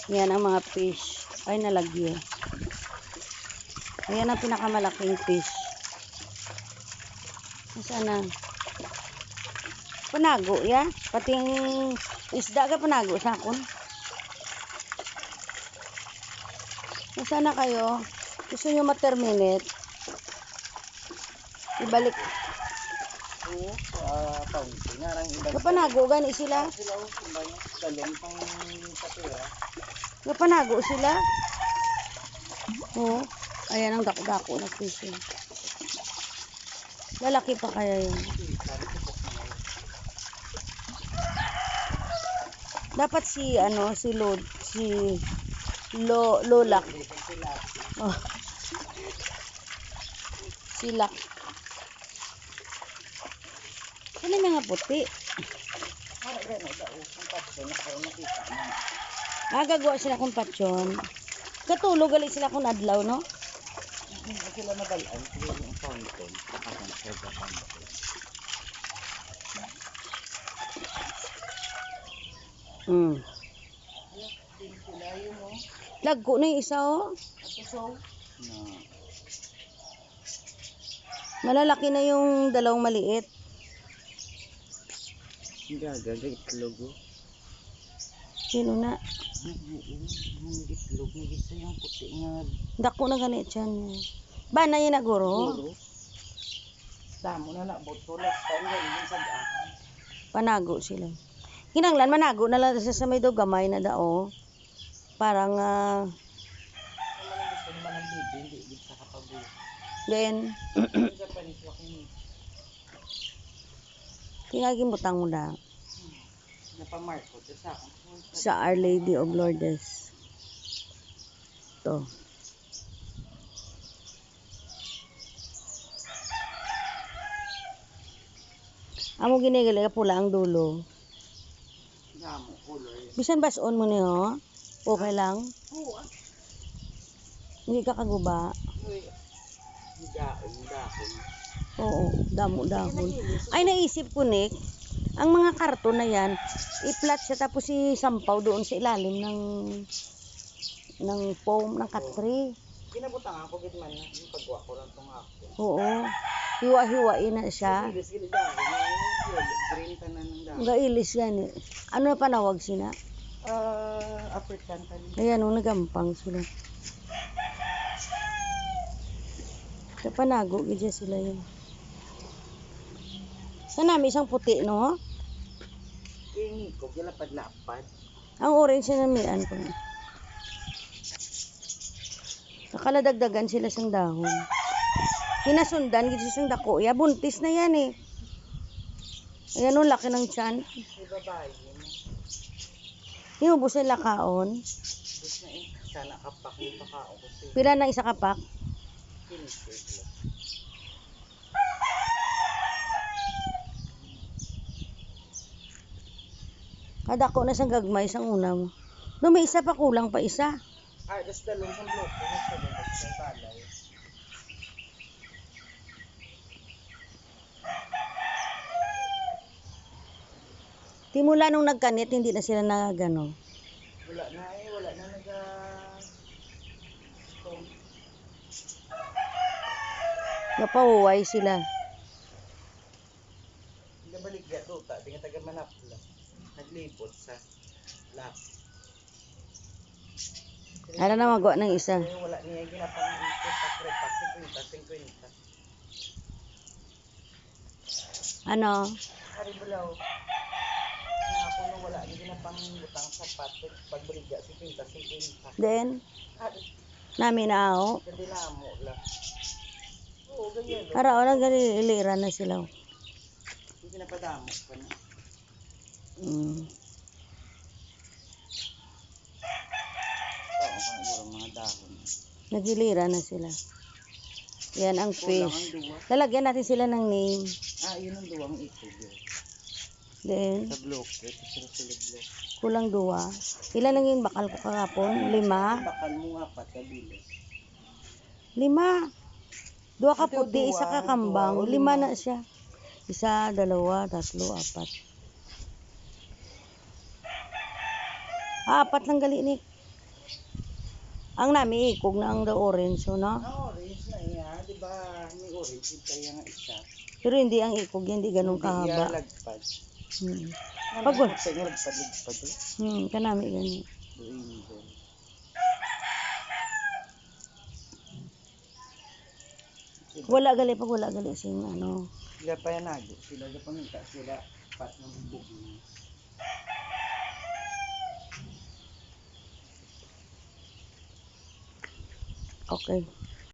Yan ang mga fish. Ay, nalagyo. Ayan ang pinakamalaking fish. Nasaan na? Panago, ya? Pating isda ka panago sa akon. Nasaan na kayo? Gusto nyo ma-terminate? Ibalik. Kapanago gani sila? Kapanago sila? Oo. Ayan ang dako-dako na fish. Lalaki pa kaya yun. Dapat si Lolak. Oh. Silak. Ano mga puti? Gagawa sila kung patsyon. Katulog gali sila kung adlaw, no? Sila nagalaan sila yung fountain. Lagko na yung isa, oh. Malalaki na yung dalawang maliit. Hindi, gagay itlog, oh. Sino na? Itlog, nagisa yung puti nga. Dako na ganit yan. Ba na yun na guro? Damo na na, boto last time ganyan sa daan. Panago sila. Kinanglan, manago na lang sa may daw gamay na dao. Parang, Gusto naman ang bibi, hindi sa kapabuhay. then, kinagimutang mo na. Napamarko, sa akin. Sa Our Lady of Lourdes. Ito. Amo ginigali ka pula ang dulo. Damo, color. Bisan bason mo niyo. Okay lang. Oo, Hindi ka kaguba. dahon. Oo, damo-dahon. Ay, naisip ko, Nick, ang mga karton na yan, i-flat siya tapos isampaw doon sa ilalim ng foam, ng cut-tree. Ginabutang ako, gitman na. Yung pagwa ko lang itong ako. Oo. Hiwa-hiwain na siya. Gilis dahon. Green ka na ng dahon. Gailis yan eh. Ano na panawag sila? African ka niya. Ayan, nagampang sila. Sa panago, gidya sila yun. Sanami isang puti, no? Ingi ko, gilapad-lapad. Ang orange na namian ko. Nakaladagdagan sila sang dahon. Hinasundan, gidya siyang dako. Ya, buntis na yan eh. Ayan o, laki ng tiyan. May babae yun. Hinubos nila kaon. Bus na eh. Sana kapak yung pakaon ko siya. Pila na isa kapak? Finish lang. Kadako na siyang gagmay sang una mo. No, may isa pa, kulang pa isa. Das dalawang sa blok. Nasa lumot sa balay. Timula nung nagkanit, hindi na sila nagano. Wala na eh. Wala na Napahuway sila. Nabalik ka doon. Di nga taga Manapla. Naglipot sa lap. Ala na magawa ng isa. Wala niya ginapang-ipot sa krepa. 50. Ano? Hari bulaw. Na ako nung wala niya ginapang-butang sapat. Pagbaligya 50. Then, namin na ako. Hindi na mo lang. Oo, ganyan. Araw na galilira na sila. Hindi napadamo pa na. Mga dahon. Nagilira na sila. Yan ang fish. Lalagyan natin sila ng name. Yun ang duwang ito. Then, Sa block. Ito sila block. kulang 2. Ilan lang yung bakal ko kahapon? 5. Bakal mo 4 kabila. 5. 2 ka puti, isa ka kambang. 5 na siya. 1, 2, 3, 4. Apat lang gali ni. Ang nami ikog na ang the orange, no? Orange na iya, di ba? May orange kaya nga isa. Pero hindi ang ikog, hindi ganun Hindi iya kahaba. lagpad. Hmm. Pag Pag nga lagpad eh. kanami gani. Angel. Wala gali pag wala gali sing ano. Sila pa yan nago. Sila na paminta sila pat ng bubong. Okay.